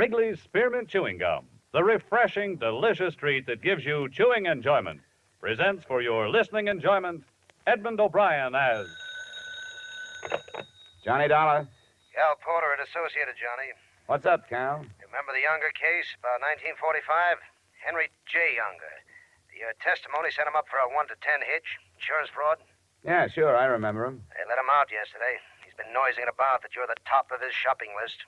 Wrigley's Spearmint Chewing Gum, the refreshing, delicious treat that gives you chewing enjoyment, presents for your listening enjoyment Edmund O'Brien as Johnny Dollar. Cal Porter at Associated, Johnny. What's up, Cal? Remember the Unger case, about 1945? Henry J. Unger. Your testimony sent him up for a 1 to 10 hitch. Insurance fraud? Yeah, sure, I remember him. They let him out yesterday. He's been noising it about that you're the top of his shopping list.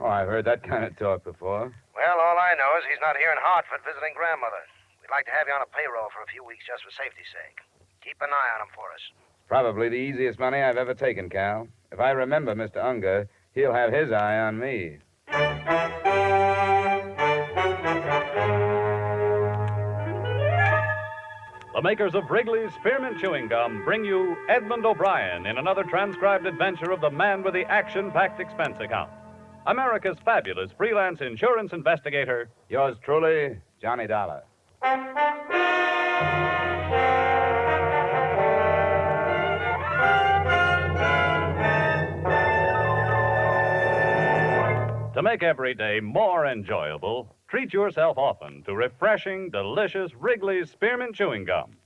Oh, I've heard that kind of talk before. Well, all I know is he's not here in Hartford visiting grandmother. We'd like to have you on a payroll for a few weeks just for safety's sake. Keep an eye on him for us. Probably the easiest money I've ever taken, Cal. If I remember Mr. Unger, he'll have his eye on me. the makers of Wrigley's Spearmint Chewing Gum bring you Edmund O'Brien in another transcribed adventure of the man with the action-packed expense account. America's fabulous freelance insurance investigator. Yours truly, Johnny Dollar. To make every day more enjoyable, treat yourself often to refreshing, delicious Wrigley's Spearmint Chewing Gum.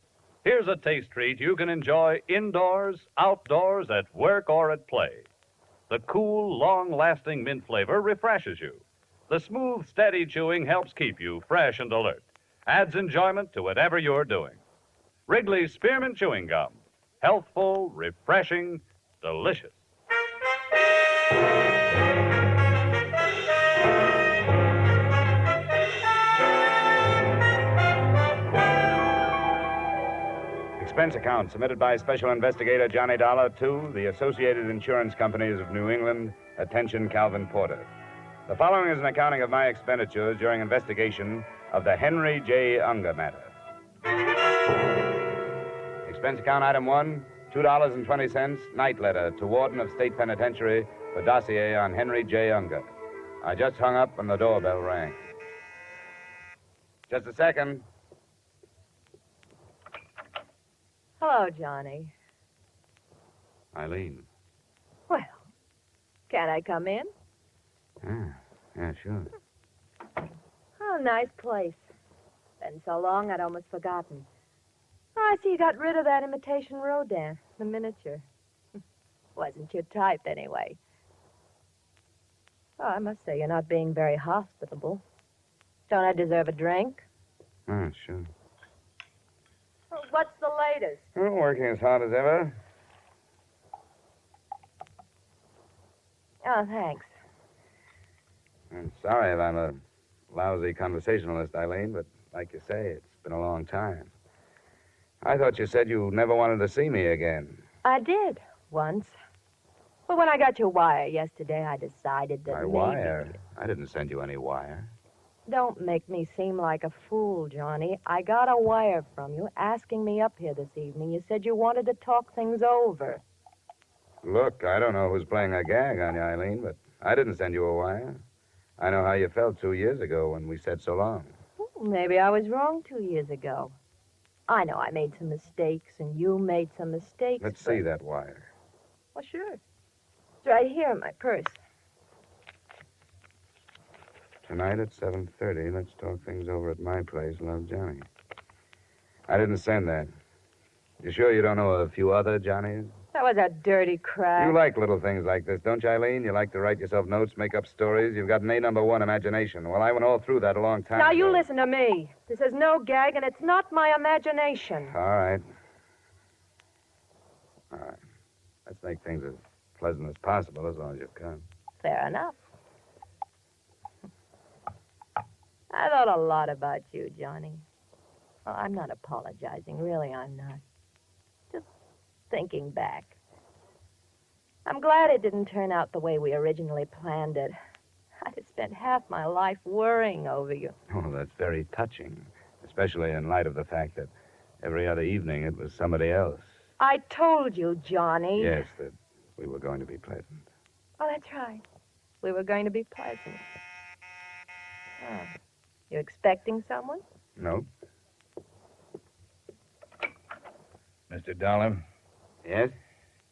Here's a taste treat you can enjoy indoors, outdoors, at work, or at play. The cool, long-lasting mint flavor refreshes you. The smooth, steady chewing helps keep you fresh and alert. Adds enjoyment to whatever you're doing. Wrigley's Spearmint Chewing Gum. Healthful, refreshing, delicious. Expense account submitted by Special Investigator Johnny Dollar to the Associated Insurance Companies of New England. Attention, Calvin Porter. The following is an accounting of my expenditures during investigation of the Henry J. Unger matter. Expense account item 1, $2.20, night letter to Warden of State Penitentiary for dossier on Henry J. Unger. I just hung up and the doorbell rang. Just a second. Hello, Johnny. Eileen. Well, can I come in? Yeah, sure. Oh, nice place. Been so long I'd almost forgotten. Oh, I see you got rid of that imitation Rodin, the miniature. Wasn't your type, anyway. Oh, I must say, you're not being very hospitable. Don't I deserve a drink? Sure. Oh, what's the latest? Oh, working as hard as ever. Oh, thanks. I'm sorry if I'm a lousy conversationalist, Eileen, but like you say, it's been a long time. I thought you said you never wanted to see me again. I did, once. But when I got your wire yesterday, I decided that My maybe... wire? I didn't send you any wire. Don't make me seem like a fool, Johnny. I got a wire from you asking me up here this evening. You said you wanted to talk things over. Look, I don't know who's playing a gag on you, Eileen, but I didn't send you a wire. I know how you felt 2 years ago when we said so long. Maybe I was wrong 2 years ago. I know I made some mistakes, and you made some mistakes. Let's see that wire. Well, sure. It's right here in my purse. Tonight at 7:30, let's talk things over at my place, Love Johnny. I didn't send that. You sure you don't know a few other Johnnies? That was a dirty crack. You like little things like this, don't you, Eileen? You like to write yourself notes, make up stories. You've got an A1 imagination. Well, I went all through that a long time Now, ago. you listen to me. This is no gag, and it's not my imagination. All right. All right. Let's make things as pleasant as possible as long as you've come. Fair enough. I thought a lot about you, Johnny. Oh, I'm not apologizing. Really, I'm not. Just thinking back. I'm glad it didn't turn out the way we originally planned it. I'd have spent half my life worrying over you. Oh, that's very touching, especially in light of the fact that every other evening it was somebody else. I told you, Johnny. Yes, that we were going to be pleasant. Oh, that's right. We were going to be pleasant. Oh. You expecting someone? Nope. Mr. Dollar, Yes?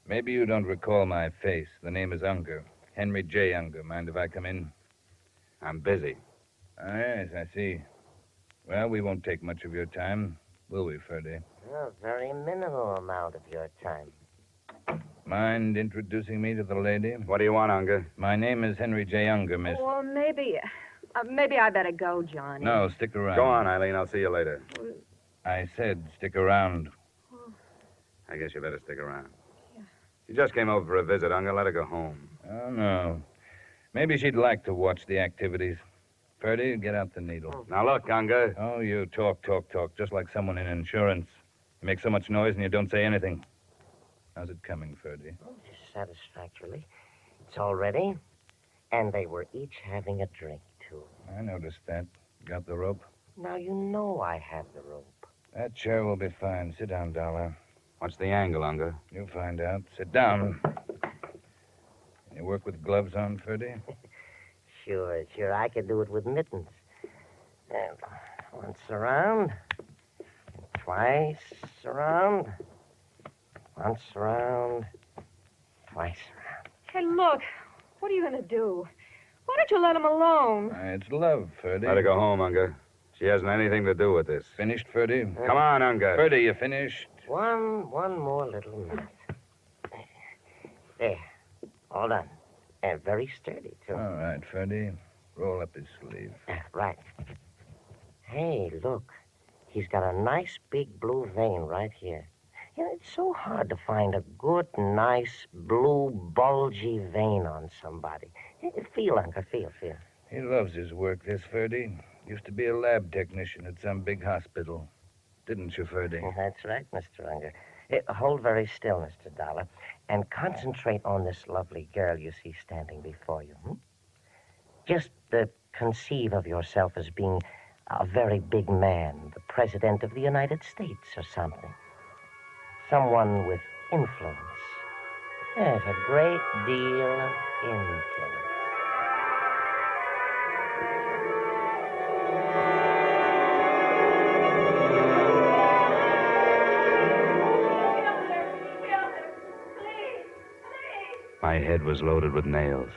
maybe you don't recall my face. The name is Unger. Henry J. Unger. Mind if I come in? I'm busy. Ah, yes, I see. Well, we won't take much of your time, will we, Ferdy? A very minimal amount of your time. Mind introducing me to the lady? What do you want, Unger? My name is Henry J. Unger, miss. Well, maybe I better go, Johnny. No, stick around. Go on, Eileen. I'll see you later. I said stick around. I guess you better stick around. Yeah. She just came over for a visit, Unger. Let her go home. Oh, no. Maybe she'd like to watch the activities. Ferdy, get out the needle. Now, look, Unger. Oh, you talk, just like someone in insurance. You make so much noise and you don't say anything. How's it coming, Ferdy? Satisfactorily. It's all ready. And they were each having a drink, too. I noticed that. Got the rope? Now you know I have the rope. That chair will be fine. Sit down, Dollar. What's the angle, Unger? You'll find out. Sit down. You work with gloves on, Ferdy? Sure. I could do it with mittens. And once around, twice around, once around, twice around. Hey, look. What are you going to do? Why don't you let him alone? It's love, Ferdy. Let her go home, Unger. She hasn't anything to do with this. Finished, Ferdy? Come on, Unger. Ferdy, you finished? One more little knot. There. All done. And very sturdy, too. All right, Ferdy. Roll up his sleeve. Right. Hey, look. He's got a nice big blue vein right here. You know, it's so hard to find a good, nice, blue, bulgy vein on somebody. Feel, Uncle, feel. He loves his work, this Ferdy. Used to be a lab technician at some big hospital. Didn't you, Ferdy? That's right, Mr. Unger. Hold very still, Mr. Dollar, and concentrate on this lovely girl you see standing before you. Just conceive of yourself as being a very big man, the President of the United States or something. Someone with influence. Yes, a great deal of influence. My head was loaded with nails.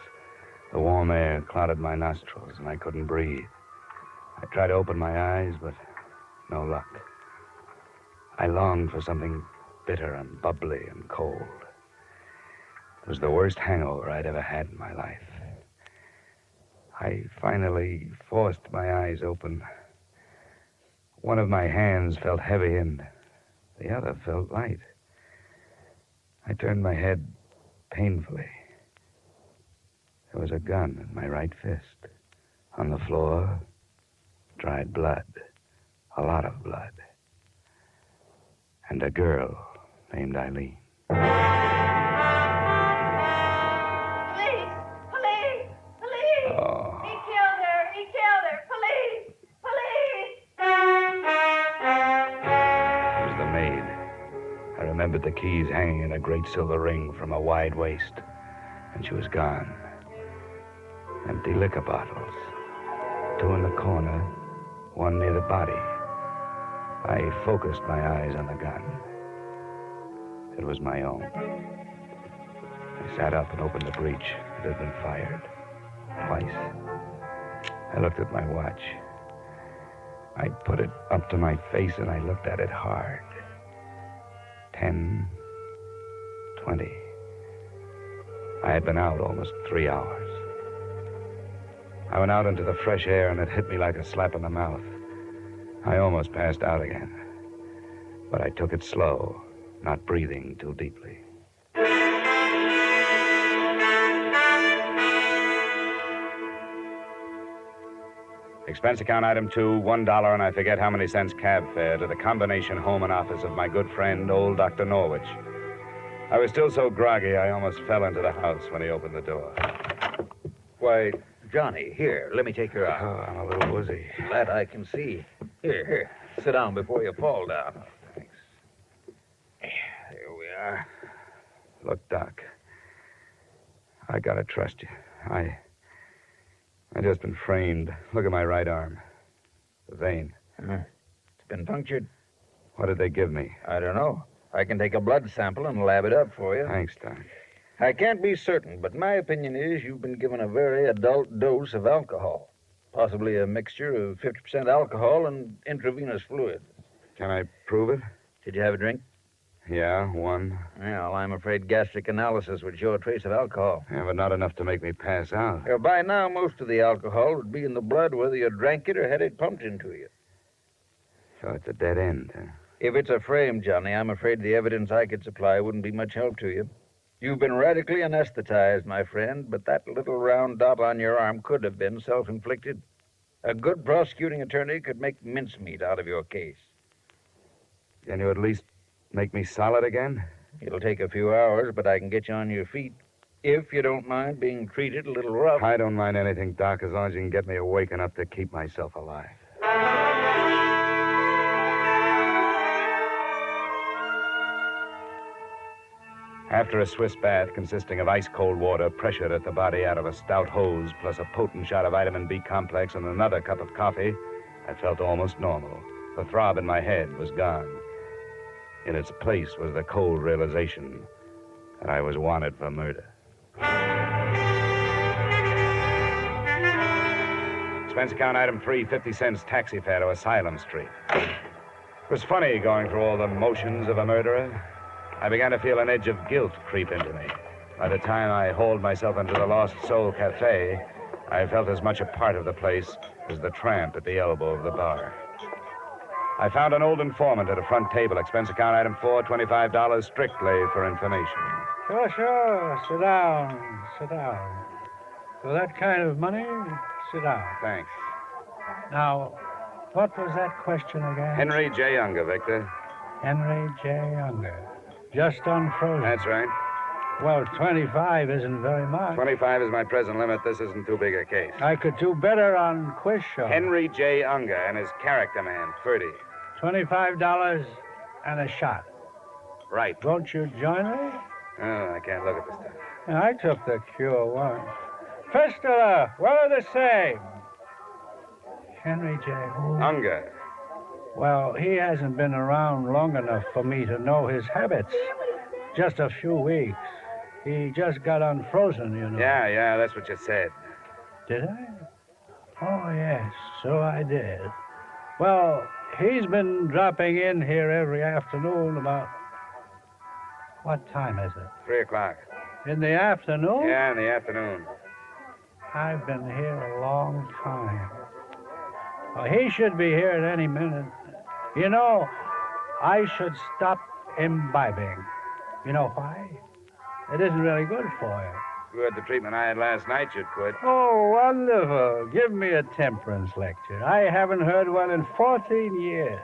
The warm air clouded my nostrils, and I couldn't breathe. I tried to open my eyes, but no luck. I longed for something bitter and bubbly and cold. It was the worst hangover I'd ever had in my life. I finally forced my eyes open. One of my hands felt heavy, and the other felt light. I turned my head painfully. There was a gun in my right fist. On the floor, dried blood. A lot of blood. And a girl named Eileen. Police! Oh. He killed her! Police! It was the maid. I remembered the keys hanging in a great silver ring from a wide waist. And she was gone. Empty liquor bottles. 2 in the corner, 1 near the body. I focused my eyes on the gun. It was my own. I sat up and opened the breech. It had been fired. Twice. I looked at my watch. I put it up to my face and I looked at it hard. 10, 20. I had been out almost 3 hours. I went out into the fresh air and it hit me like a slap in the mouth. I almost passed out again. But I took it slow, not breathing too deeply. Expense account item 2, $1, and I forget how many cents cab fare to the combination home and office of my good friend, old Dr. Norwich. I was still so groggy, I almost fell into the house when he opened the door. Why, Johnny, here, let me take your arm. Oh, I'm a little woozy. That I can see. Here, sit down before you fall down. Thanks. Here we are. Look, Doc, I gotta trust you. I just been framed. Look at my right arm. The vein. It's been punctured. What did they give me? I don't know. I can take a blood sample and lab it up for you. Thanks, Doc. I can't be certain, but my opinion is you've been given a very adult dose of alcohol. Possibly a mixture of 50% alcohol and intravenous fluid. Can I prove it? Did you have a drink? Yeah, one. Well, I'm afraid gastric analysis would show a trace of alcohol. Yeah, but not enough to make me pass out. By now, most of the alcohol would be in the blood, whether you drank it or had it pumped into you. So it's a dead end, huh? If it's a frame, Johnny, I'm afraid the evidence I could supply wouldn't be much help to you. You've been radically anesthetized, my friend, but that little round dot on your arm could have been self-inflicted. A good prosecuting attorney could make mincemeat out of your case. Can you at least make me solid again? It'll take a few hours, but I can get you on your feet. If you don't mind being treated a little rough. I don't mind anything, Doc, as long as you can get me awake enough to keep myself alive. After a Swiss bath consisting of ice-cold water pressured at the body out of a stout hose, plus a potent shot of vitamin B complex and another cup of coffee, I felt almost normal. The throb in my head was gone. In its place was the cold realization that I was wanted for murder. Expense account item 3, 50 cents taxi fare to Asylum Street. It was funny going through all the motions of a murderer. I began to feel an edge of guilt creep into me. By the time I hauled myself into the Lost Soul Cafe, I felt as much a part of the place as the tramp at the elbow of the bar. I found an old informant at a front table. Expense account item 4, $25 strictly for information. Sure. Sit down. Sit down. For that kind of money, sit down. Thanks. Now, what was that question again? Henry J. Unger, Victor. Henry J. Unger. Just unfrozen. That's right. Well, 25 isn't very much. 25 is my present limit. This isn't too big a case. I could do better on quiz show. Henry J. Unger and his character man, 30. $25 and a shot. Right. Won't you join me? Oh, I can't look at this stuff. I took the cure once. Fistula, what are the same? Henry J. Who? Unger. Well, he hasn't been around long enough for me to know his habits. Just a few weeks. He just got unfrozen, you know. Yeah, that's what you said. Did I? Oh, yes, so I did. Well, he's been dropping in here every afternoon about... What time is it? 3 o'clock. In the afternoon? Yeah, in the afternoon. I've been here a long time. Well, he should be here at any minute. You know, I should stop imbibing. You know why? It isn't really good for you. You had the treatment I had last night, you'd quit. Oh, wonderful. Give me a temperance lecture. I haven't heard one in 14 years.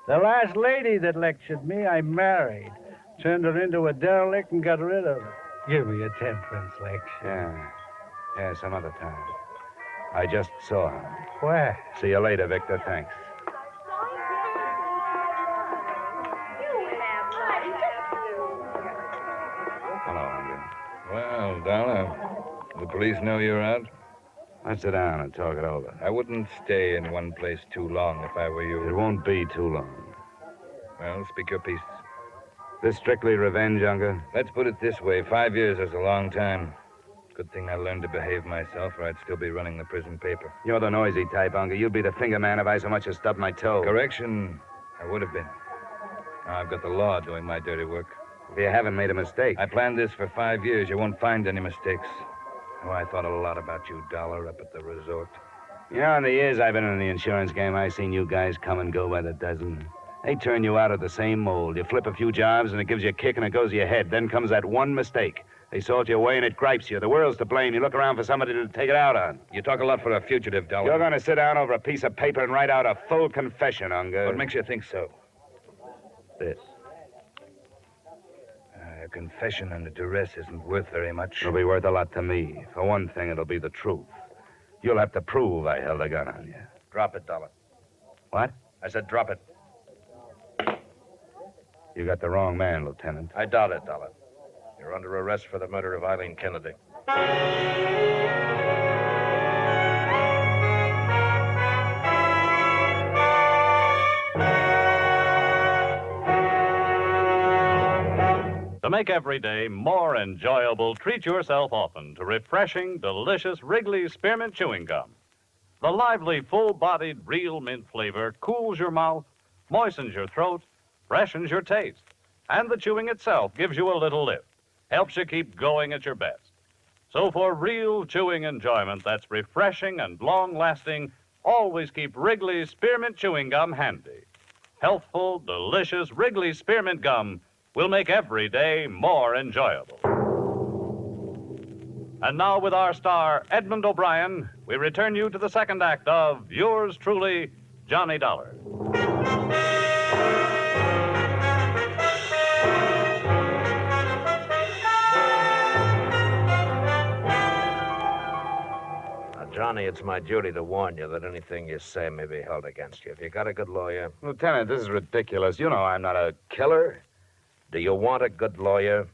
The last lady that lectured me, I married. Turned her into a derelict and got rid of her. Give me a temperance lecture. Yeah, some other time. I just saw him. Where? See you later, Victor. Thanks. Hello, Unger. Well, Dollar, the police know you're out? Let's sit down and talk it over. I wouldn't stay in one place too long if I were you. It won't be too long. Well, speak your piece. This strictly revenge, Unger? Let's put it this way. 5 years is a long time. Good thing I learned to behave myself, or I'd still be running the prison paper. You're the noisy type, Unger. You'd be the finger man if I so much as stubbed my toe. Correction, I would have been. Now I've got the law doing my dirty work. If you haven't made a mistake. I planned this for 5 years. You won't find any mistakes. Oh, I thought a lot about you, Dollar, up at the resort. You know, in the years I've been in the insurance game, I've seen you guys come and go by the dozen. They turn you out of the same mold. You flip a few jobs, and it gives you a kick, and it goes to your head. Then comes that one mistake. They salt you away, and it gripes you. The world's to blame. You look around for somebody to take it out on. You talk a lot for a fugitive, Dollar. You're going to sit down over a piece of paper and write out a full confession, Unger. What makes you think so? This. A confession under duress isn't worth very much. It'll be worth a lot to me. For one thing, it'll be the truth. You'll have to prove I held a gun on you. Drop it, Dollar. What? I said drop it. You got the wrong man, Lieutenant. I doubt it, Dollar. You're under arrest for the murder of Eileen Kennedy. To make every day more enjoyable, treat yourself often to refreshing, delicious Wrigley's Spearmint Chewing Gum. The lively, full-bodied real mint flavor cools your mouth, moistens your throat, freshens your taste. And the chewing itself gives you a little lift, helps you keep going at your best. So for real chewing enjoyment that's refreshing and long-lasting, always keep Wrigley's Spearmint Chewing Gum handy. Healthful, delicious Wrigley's Spearmint Gum will make every day more enjoyable. And now with our star, Edmund O'Brien, we return you to the second act of yours truly, Johnny Dollar. Johnny, it's my duty to warn you that anything you say may be held against you. If you got a good lawyer... Lieutenant, this is ridiculous. You know I'm not a killer. Do you want a good lawyer?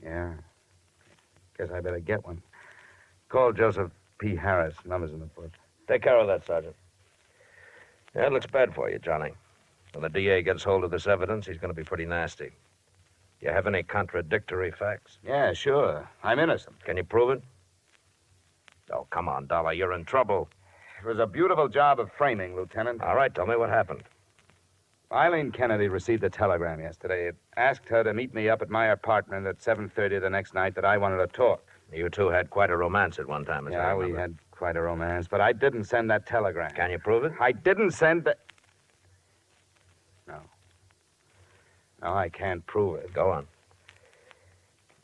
Yeah. Guess I better get one. Call Joseph P. Harris. Number's in the book. Take care of that, Sergeant. Yeah, it looks bad for you, Johnny. When the DA gets hold of this evidence, he's going to be pretty nasty. You have any contradictory facts? Yeah, sure. I'm innocent. Can you prove it? Oh, come on, Dollar. You're in trouble. It was a beautiful job of framing, Lieutenant. All right, tell me what happened. Eileen Kennedy received a telegram yesterday. It asked her to meet me up at my apartment at 7:30 the next night that I wanted to talk. You two had quite a romance at one time, as I Yeah, we remember. had quite a romance, but I didn't send that telegram. Can you prove it? I didn't send the... No. No, I can't prove it. Go on.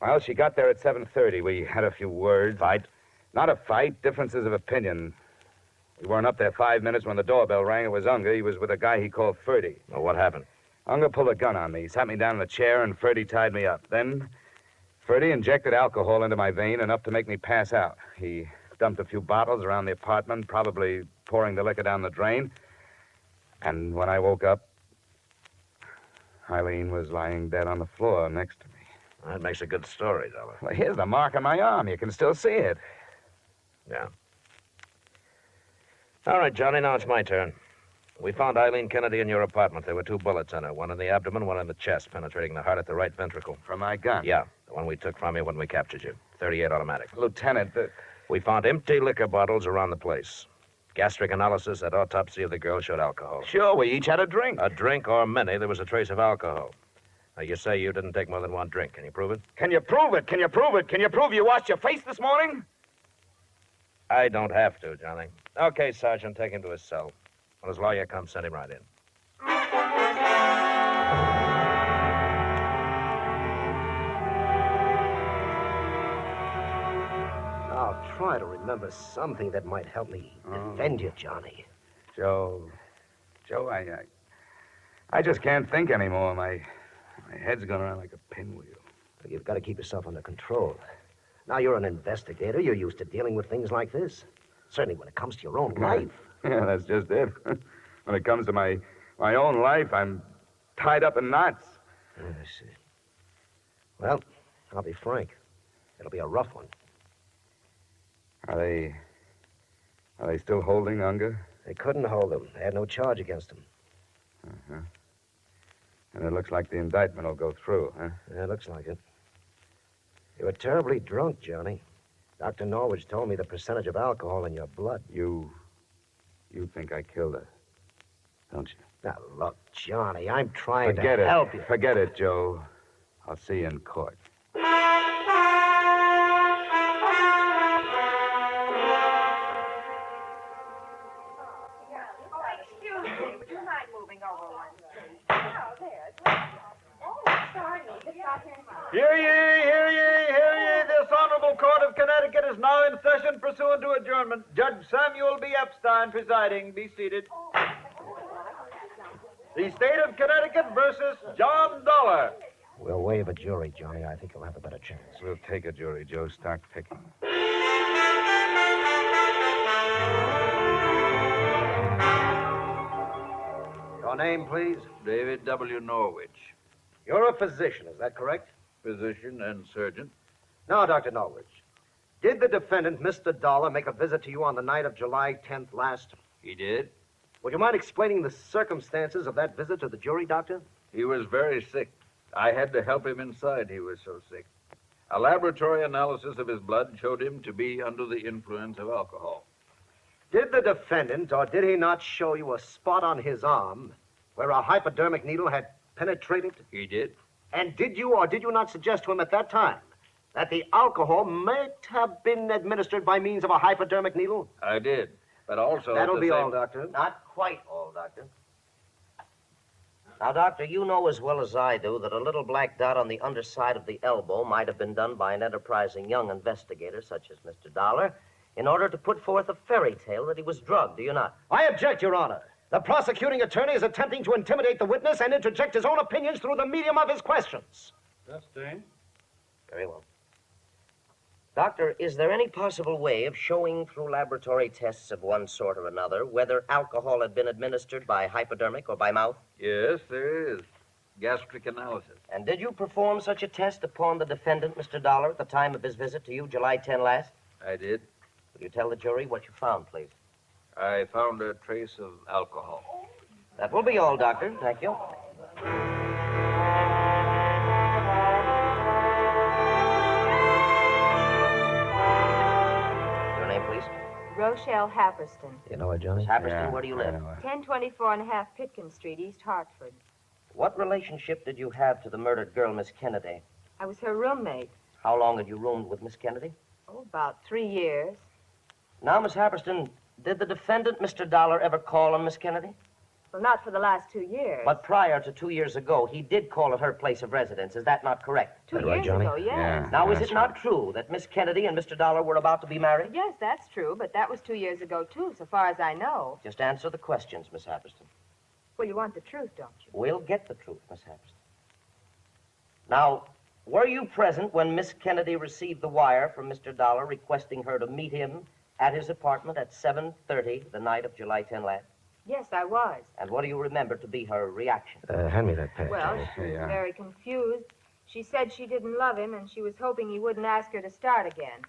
Well, she got there at 7:30. We had a few words. Fight? Not a fight, differences of opinion. We weren't up there 5 minutes when the doorbell rang. It was Unger. He was with a guy he called Ferdy. Well, what happened? Unger pulled a gun on me. He sat me down in a chair, and Ferdy tied me up. Then Ferdy injected alcohol into my vein, enough to make me pass out. He dumped a few bottles around the apartment, probably pouring the liquor down the drain. And when I woke up, Eileen was lying dead on the floor next to me. That makes a good story, Dollar. Well, here's the mark on my arm. You can still see it. Yeah. All right, Johnny, now it's my turn. We found Eileen Kennedy in your apartment. There were 2 bullets in her, one in the abdomen, one in the chest, penetrating the heart at the right ventricle. From my gun? Yeah, the one we took from you when we captured you. 38 automatic. Lieutenant, We found empty liquor bottles around the place. Gastric analysis at autopsy of the girl showed alcohol. Sure, we each had a drink. A drink or many, there was a trace of alcohol. Now, you say you didn't take more than 1 drink. Can you prove it? Can you prove it? Can you prove it? Can you prove you washed your face this morning? I don't have to, Johnny. Okay, Sergeant, take him to his cell. When his lawyer comes, send him right in. I'll try to remember something that might help me defend you, Johnny. Joe, I just can't think anymore. My head's going around like a pinwheel. You've got to keep yourself under control. Now, you're an investigator. You're used to dealing with things like this. Certainly when it comes to your own life. Yeah, that's just it. When it comes to my own life, I'm tied up in knots. I see. Well, I'll be frank. It'll be a rough one. Are they still holding Unger? They couldn't hold him. They had no charge against him. Uh-huh. And it looks like the indictment will go through, huh? Yeah, looks like it. You were terribly drunk, Johnny. Dr. Norwich told me the percentage of alcohol in your blood. You think I killed her, don't you? Now, look, Johnny, I'm trying Forget to it. help you. Forget it, Joe. I'll see you in court. Excuse me, would you mind moving over one? Oh, there. Oh, sorry. Hear ye, hear ye, hear ye. This Honorable Court of Connecticut is now in session pursuant to adjournment. Judge Samuel B. Epstein presiding. Be seated. The State of Connecticut versus John Dollar. We'll waive a jury, Johnny. I think you'll have a better chance. We'll take a jury, Joe. Start picking. Your name, please? David W. Norwich, You're a physician, is that correct? physician and surgeon. Now, Dr. Norwich, did the defendant, Mr. Dollar, make a visit to you on the night of July 10th last? He did. Would you mind explaining the circumstances of that visit to the jury, Doctor? He was very sick. I had to help him inside. He was so sick. A laboratory analysis of his blood showed him to be under the influence of alcohol. Did the defendant, or did he not show you a spot on his arm where a hypodermic needle had penetrated? He did. And did you or did you not suggest to him at that time that the alcohol might have been administered by means of a hypodermic needle? I did. But also... That'll be all, same... Doctor. Not quite all, Doctor. Now, Doctor, you know as well as I do that a little black dot on the underside of the elbow might have been done by an enterprising young investigator such as Mr. Dollar in order to put forth a fairy tale that he was drugged, do you not? I object, Your Honor. The prosecuting attorney is attempting to intimidate the witness and interject his own opinions through the medium of his questions. Sustained. Very well. Doctor, is there any possible way of showing through laboratory tests of one sort or another whether alcohol had been administered by hypodermic or by mouth? Yes, there is. Gastric analysis. And did you perform such a test upon the defendant, Mr. Dollar, at the time of his visit to you, July 10 last? I did. Will you tell the jury what you found, please? I found a trace of alcohol. That will be all, Doctor. Thank you. Your name, please? Rochelle Happerston, You know her, Johnny? Miss Happerston, where do you live? 1024 and a half Pitkin Street, East Hartford. What relationship did you have to the murdered girl, Miss Kennedy? I was her roommate. How long had you roomed with Miss Kennedy? Oh, about 3 years. Now, Miss Happerston, did the defendant, Mr. Dollar, ever call on Miss Kennedy? Well, not for the last 2 years. But prior to 2 years ago, he did call at her place of residence. Is that not correct? 2 That right, years Johnny? ago, yes. Yeah. Now, is That's it not true that Miss Kennedy and Mr. Dollar were about to be married? Yes, that's true, but that was 2 years ago, too, so far as I know. Just answer the questions, Miss Happerston. Well, you want the truth, don't you? We'll get the truth, Miss Happerston. Now, were you present when Miss Kennedy received the wire from Mr. Dollar requesting her to meet him at his apartment at 7:30 the night of July 10 last? Yes, I was. And what do you remember to be her reaction? Hand me that pen, Well, Johnny. she was very confused. She said she didn't love him, and she was hoping he wouldn't ask her to start again.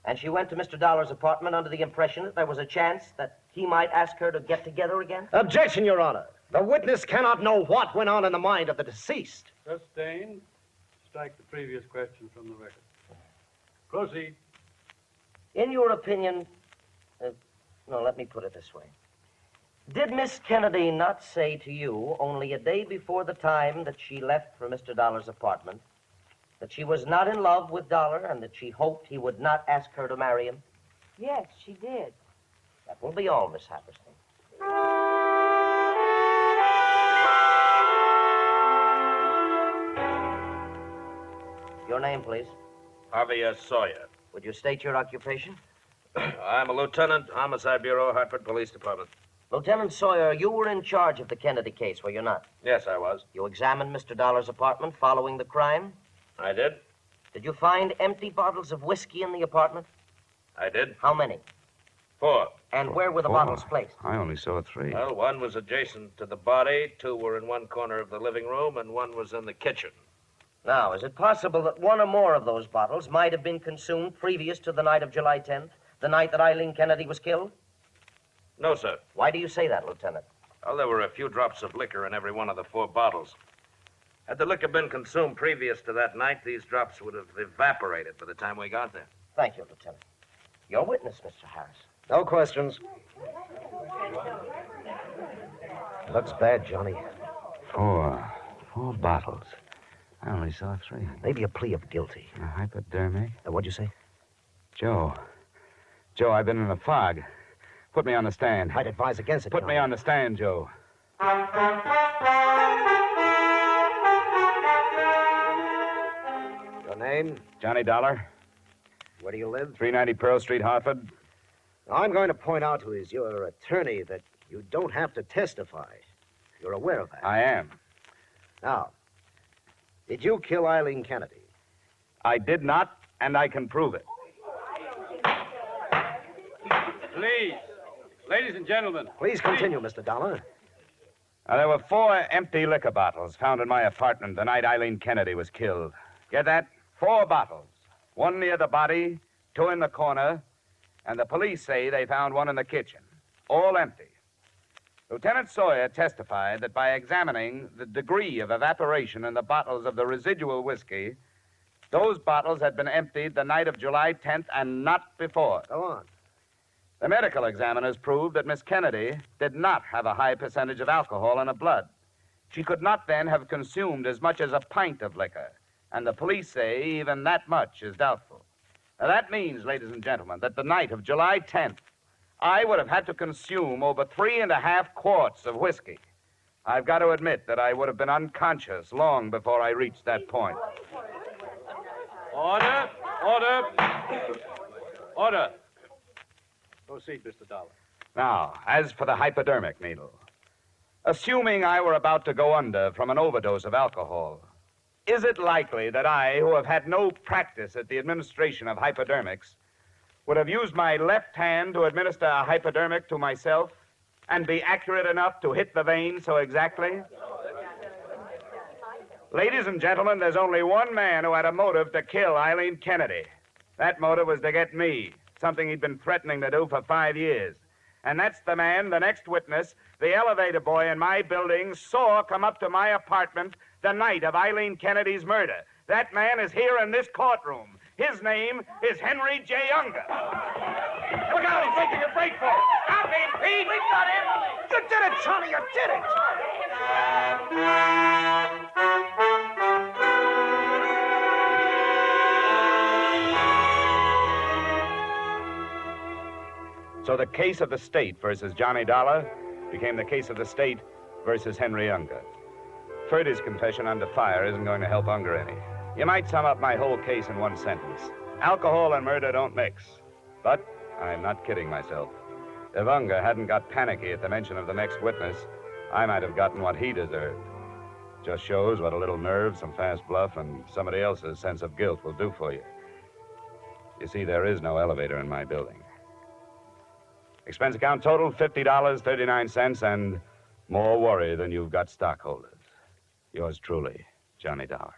And she went to Mr. Dollar's apartment under the impression that there was a chance that he might ask her to get together again? Objection, Your Honor. The witness cannot know what went on in the mind of the deceased. Sustained. Strike the previous question from the record. Proceed. In your opinion, no, let me put it this way. Did Miss Kennedy not say to you only a day before the time that she left for Mr. Dollar's apartment that she was not in love with Dollar and that she hoped he would not ask her to marry him? Yes, she did. That will be all, Miss Happerston. Your name, please. Javier Sawyer. Would you state your occupation? I'm a lieutenant, Homicide Bureau, Hartford Police Department. Lieutenant Sawyer, you were in charge of the Kennedy case, were you not? Yes, I was. You examined Mr. Dollar's apartment following the crime? I did. Did you find empty bottles of whiskey in the apartment? I did. How many? 4. And where were the bottles placed? I only saw 3. Well, one was adjacent to the body, 2 were in one corner of the living room, and 1 was in the kitchen. Now, is it possible that one or more of those bottles might have been consumed previous to the night of July 10th, the night that Eileen Kennedy was killed? No, sir. Why do you say that, Lieutenant? Well, there were a few drops of liquor in every one of the 4 bottles. Had the liquor been consumed previous to that night, these drops would have evaporated by the time we got there. Thank you, Lieutenant. Your witness, Mr. Harris. No questions. Looks bad, Johnny. 4 bottles. I only saw 3. Maybe a plea of guilty. A hypodermic. What'd you say? Joe, I've been in a fog. Put me on the stand. I'd advise against it, Put me Johnny. on the stand, Joe. Your name? Johnny Dollar, Where do you live? 390 Pearl Street, Hartford. Now, I'm going to point out to your attorney that you don't have to testify. You're aware of that. I am. Now, did you kill Eileen Kennedy? I did not, and I can prove it. Please. Ladies and gentlemen. Please continue, Mr. Dollar. Now, there were 4 empty liquor bottles found in my apartment the night Eileen Kennedy was killed. Get that? 4 bottles. 1 near the body, 2 in the corner, and the police say they found 1 in the kitchen. All empty. Lieutenant Sawyer testified that by examining the degree of evaporation in the bottles of the residual whiskey, those bottles had been emptied the night of July 10th and not before. Go on. The medical examiners proved that Miss Kennedy did not have a high percentage of alcohol in her blood. She could not then have consumed as much as a pint of liquor, and the police say even that much is doubtful. Now, that means, ladies and gentlemen, that the night of July 10th, I would have had to consume over 3.5 quarts of whiskey. I've got to admit that I would have been unconscious long before I reached that point. Order! Order! Order! Proceed, Mr. Dollar. Now, as for the hypodermic needle, assuming I were about to go under from an overdose of alcohol, is it likely that I, who have had no practice at the administration of hypodermics, would have used my left hand to administer a hypodermic to myself and be accurate enough to hit the vein so exactly? Ladies and gentlemen, there's only one man who had a motive to kill Eileen Kennedy. That motive was to get me, something he'd been threatening to do for 5 years. And that's the man, the next witness, the elevator boy in my building, saw come up to my apartment the night of Eileen Kennedy's murder. That man is here in this courtroom. His name is Henry J. Unger. Look out, he's making a break for it. Out, Pete! We got him! You did it, Johnny, you did it! So the case of the state versus Johnny Dollar became the case of the state versus Henry Unger. Ferdy's confession under fire isn't going to help Unger any. You might sum up my whole case in one sentence. Alcohol and murder don't mix. But I'm not kidding myself. If Unger hadn't got panicky at the mention of the next witness, I might have gotten what he deserved. Just shows what a little nerve, some fast bluff, and somebody else's sense of guilt will do for you. You see, there is no elevator in my building. Expense account total, $50.39, and more worry than you've got stockholders. Yours truly, Johnny Dollar.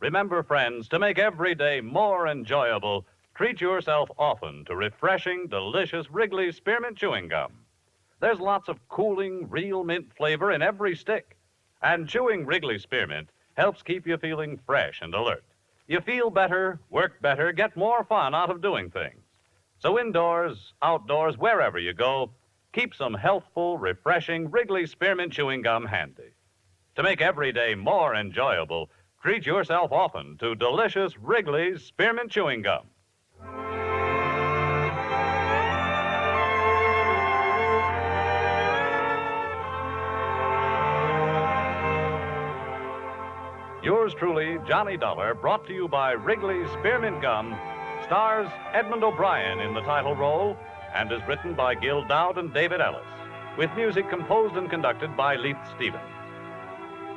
Remember, friends, to make every day more enjoyable, treat yourself often to refreshing, delicious Wrigley's Spearmint Chewing Gum. There's lots of cooling, real mint flavor in every stick. And chewing Wrigley's Spearmint helps keep you feeling fresh and alert. You feel better, work better, get more fun out of doing things. So indoors, outdoors, wherever you go, keep some healthful, refreshing Wrigley's Spearmint Chewing Gum handy. To make every day more enjoyable, treat yourself often to delicious Wrigley's Spearmint Chewing Gum. Yours truly, Johnny Dollar, brought to you by Wrigley's Spearmint Gum, stars Edmund O'Brien in the title role and is written by Gil Dowd and David Ellis, with music composed and conducted by Leith Stevens.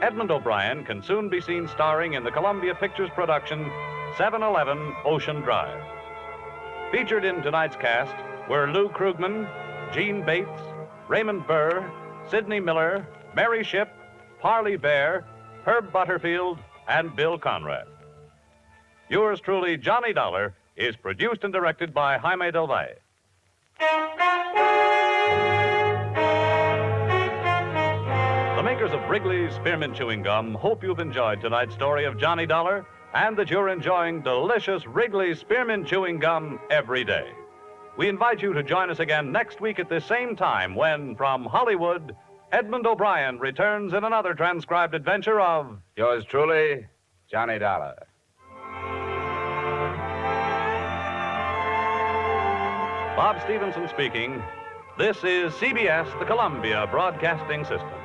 Edmund O'Brien can soon be seen starring in the Columbia Pictures production 711 Ocean Drive. Featured in tonight's cast were Lou Krugman, Gene Bates, Raymond Burr, Sidney Miller, Mary Shipp, Parley Bear, Herb Butterfield, and Bill Conrad. Yours truly, Johnny Dollar, is produced and directed by Jaime Del Valle. The makers of Wrigley's Spearmint Chewing Gum hope you've enjoyed tonight's story of Johnny Dollar and that you're enjoying delicious Wrigley's Spearmint Chewing Gum every day. We invite you to join us again next week at this same time when, from Hollywood, Edmund O'Brien returns in another transcribed adventure of Yours truly, Johnny Dollar. Bob Stevenson speaking. This is CBS, the Columbia Broadcasting System.